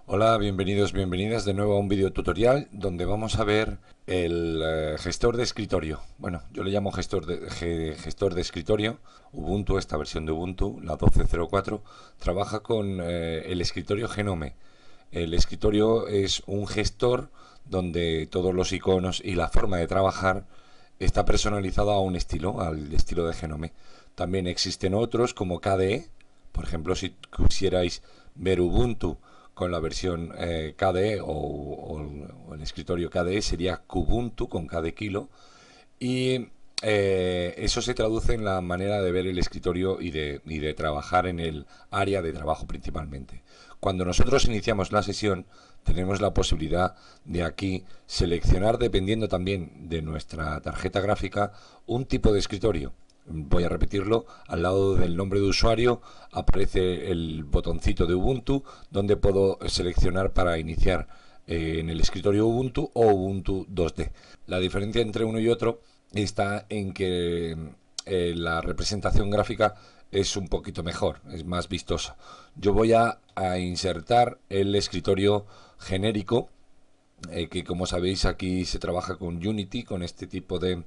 Hola, bienvenidos, bienvenidas de nuevo a un video tutorial donde vamos a ver el gestor de escritorio. Bueno, yo le llamo gestor de escritorio. Ubuntu, esta versión de Ubuntu, la 12.04, trabaja con el escritorio Genome. El escritorio es un gestor donde todos los iconos y la forma de trabajar está personalizado a un estilo, al estilo de Genome. También existen otros como KDE. Por ejemplo, si quisierais ver Ubuntu con la versión KDE o el escritorio KDE, sería Kubuntu con K de kilo. Y eso se traduce en la manera de ver el escritorio y de trabajar en el área de trabajo principalmente. Cuando nosotros iniciamos la sesión, tenemos la posibilidad de aquí seleccionar, dependiendo también de nuestra tarjeta gráfica, un tipo de escritorio. Voy a repetirlo: al lado del nombre de usuario aparece el botoncito de Ubuntu, donde puedo seleccionar para iniciar en el escritorio Ubuntu o Ubuntu 2D. La diferencia entre uno y otro está en que la representación gráfica es un poquito mejor, es más vistosa. Yo voy a insertar el escritorio genérico, que como sabéis aquí se trabaja con Unity, con este tipo de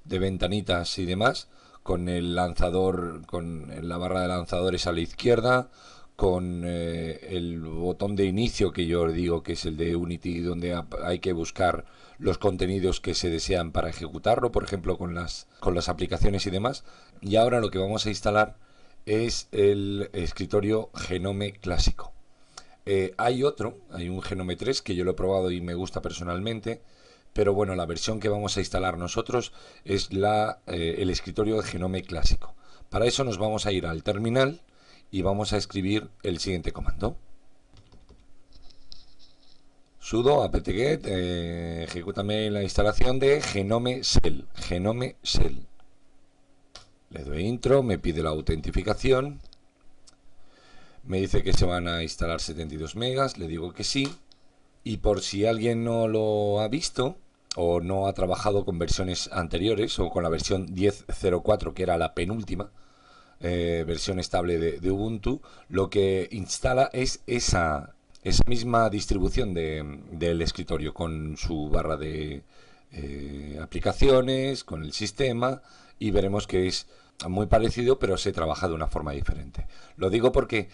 ventanitas y demás, con el lanzador, con la barra de lanzadores a la izquierda, con el botón de inicio, que yo digo que es el de Unity, donde hay que buscar los contenidos que se desean para ejecutarlo, por ejemplo con las aplicaciones y demás. Y ahora lo que vamos a instalar es el escritorio Genome clásico. Hay un Genome 3 que yo lo he probado y me gusta personalmente, pero bueno, la versión que vamos a instalar nosotros es el escritorio de Genome clásico. Para eso nos vamos a ir al terminal y vamos a escribir el siguiente comando: sudo apt-get ejecútame la instalación de Genome Shell. Genome Shell. Le doy intro, me pide la autentificación, me dice que se van a instalar 72 megas, le digo que sí. Y por si alguien no lo ha visto o no ha trabajado con versiones anteriores o con la versión 10.04, que era la penúltima versión estable de Ubuntu, lo que instala es esa misma distribución del escritorio, con su barra de aplicaciones, con el sistema, y veremos que es muy parecido, pero se trabaja de una forma diferente. Lo digo porque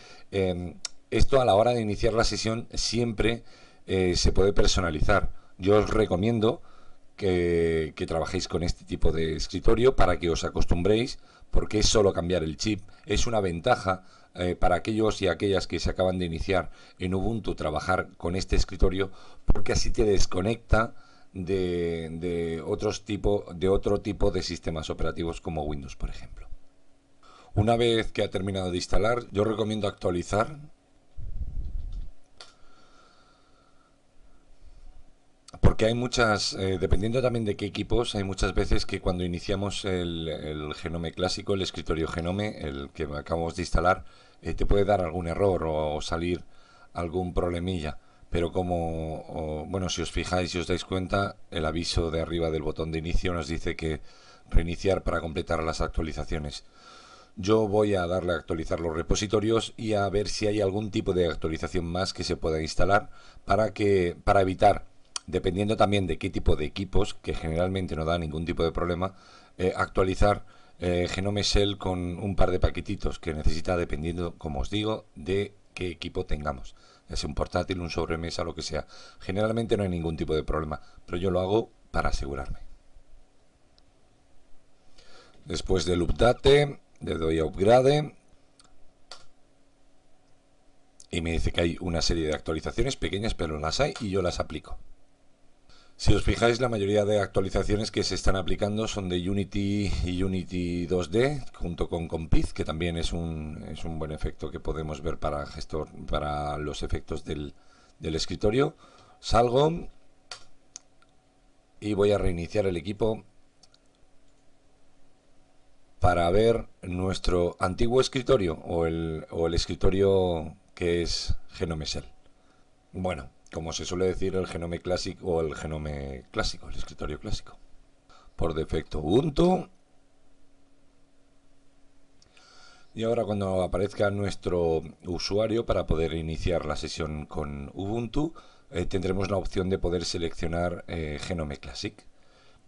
esto, a la hora de iniciar la sesión, siempre se puede personalizar. Yo os recomiendo que trabajéis con este tipo de escritorio para que os acostumbréis, porque es solo cambiar el chip. Es una ventaja para aquellos y aquellas que se acaban de iniciar en Ubuntu, trabajar con este escritorio, porque así te desconecta de otro tipo de sistemas operativos como Windows, por ejemplo. Una vez que ha terminado de instalar, yo recomiendo actualizar, porque hay muchas, dependiendo también de qué equipos, hay muchas veces que cuando iniciamos el Genome clásico, el escritorio Genome, el que acabamos de instalar, te puede dar algún error o salir algún problemilla. Pero bueno, si os fijáis y os dais cuenta, el aviso de arriba del botón de inicio nos dice que reiniciar para completar las actualizaciones. Yo voy a darle a actualizar los repositorios y a ver si hay algún tipo de actualización más que se pueda instalar para evitar, dependiendo también de qué tipo de equipos, que generalmente no da ningún tipo de problema, actualizar Genome Shell con un par de paquetitos que necesita, dependiendo, como os digo, de qué equipo tengamos, ya sea un portátil, un sobremesa, lo que sea. Generalmente no hay ningún tipo de problema, pero yo lo hago para asegurarme. Después del update le doy a upgrade y me dice que hay una serie de actualizaciones pequeñas, pero las hay y yo las aplico. Si os fijáis, la mayoría de actualizaciones que se están aplicando son de Unity y Unity 2D, junto con Compiz, que también es un buen efecto que podemos ver para los efectos del escritorio. Salgo y voy a reiniciar el equipo para ver nuestro antiguo escritorio o el escritorio que es Genome Shell. Bueno, como se suele decir, el Genome Classic o el Genome clásico, el escritorio clásico. Por defecto Ubuntu. Y ahora cuando aparezca nuestro usuario para poder iniciar la sesión con Ubuntu, tendremos la opción de poder seleccionar Genome Classic.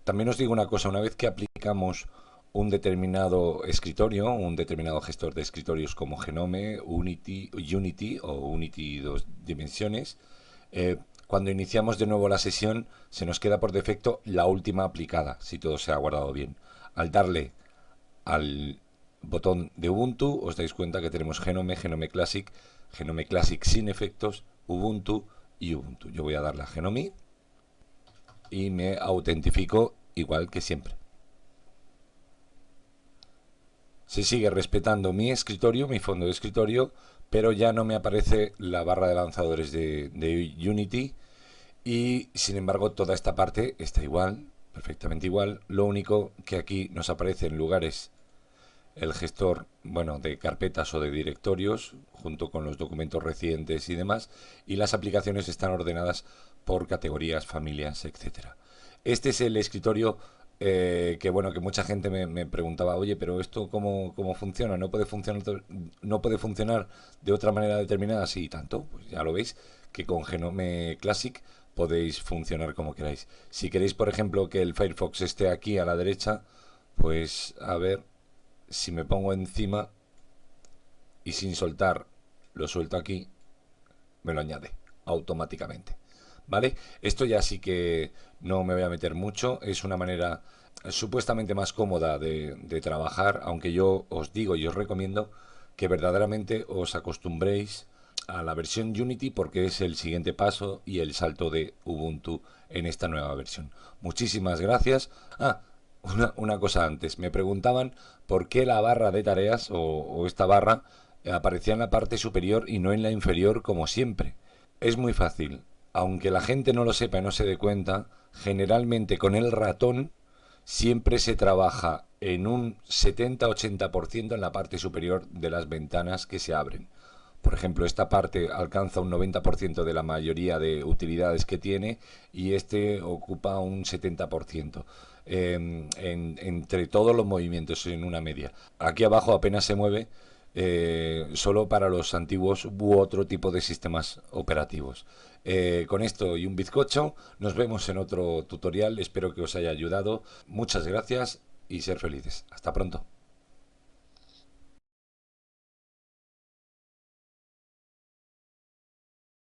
También os digo una cosa, una vez que aplicamos un determinado escritorio, un determinado gestor de escritorios como Genome, Unity o Unity 2 dimensiones, cuando iniciamos de nuevo la sesión se nos queda por defecto la última aplicada, si todo se ha guardado bien. Al darle al botón de Ubuntu os dais cuenta que tenemos Genome, Genome Classic sin efectos, Ubuntu y Ubuntu. Yo voy a darle a Genome y me autentifico igual que siempre. Se sigue respetando mi escritorio, mi fondo de escritorio, pero ya no me aparece la barra de lanzadores de Unity y sin embargo toda esta parte está igual, perfectamente igual. Lo único que aquí nos aparece en lugares el gestor, bueno, de carpetas o de directorios, junto con los documentos recientes y demás, y las aplicaciones están ordenadas por categorías, familias, etcétera. Este es el escritorio que bueno, que mucha gente me preguntaba, oye, pero esto cómo funciona, no puede funcionar de otra manera determinada, sí, tanto, pues ya lo veis, que con Genome Classic podéis funcionar como queráis. Si queréis, por ejemplo, que el Firefox esté aquí a la derecha, pues a ver, si me pongo encima y sin soltar lo suelto aquí, me lo añade automáticamente. ¿Vale? Esto ya sí que no me voy a meter mucho, es una manera supuestamente más cómoda de trabajar, aunque yo os digo y os recomiendo que verdaderamente os acostumbréis a la versión Unity porque es el siguiente paso y el salto de Ubuntu en esta nueva versión. Muchísimas gracias. Una cosa antes, me preguntaban por qué la barra de tareas o esta barra aparecía en la parte superior y no en la inferior como siempre. Es muy fácil, aunque la gente no lo sepa y no se dé cuenta, generalmente con el ratón siempre se trabaja en un 70-80% en la parte superior de las ventanas que se abren. Por ejemplo, esta parte alcanza un 90% de la mayoría de utilidades que tiene y este ocupa un 70% entre todos los movimientos en una media. Aquí abajo apenas se mueve, solo para los antiguos u otro tipo de sistemas operativos. Con esto y un bizcocho, nos vemos en otro tutorial. Espero que os haya ayudado. Muchas gracias y ser felices. Hasta pronto.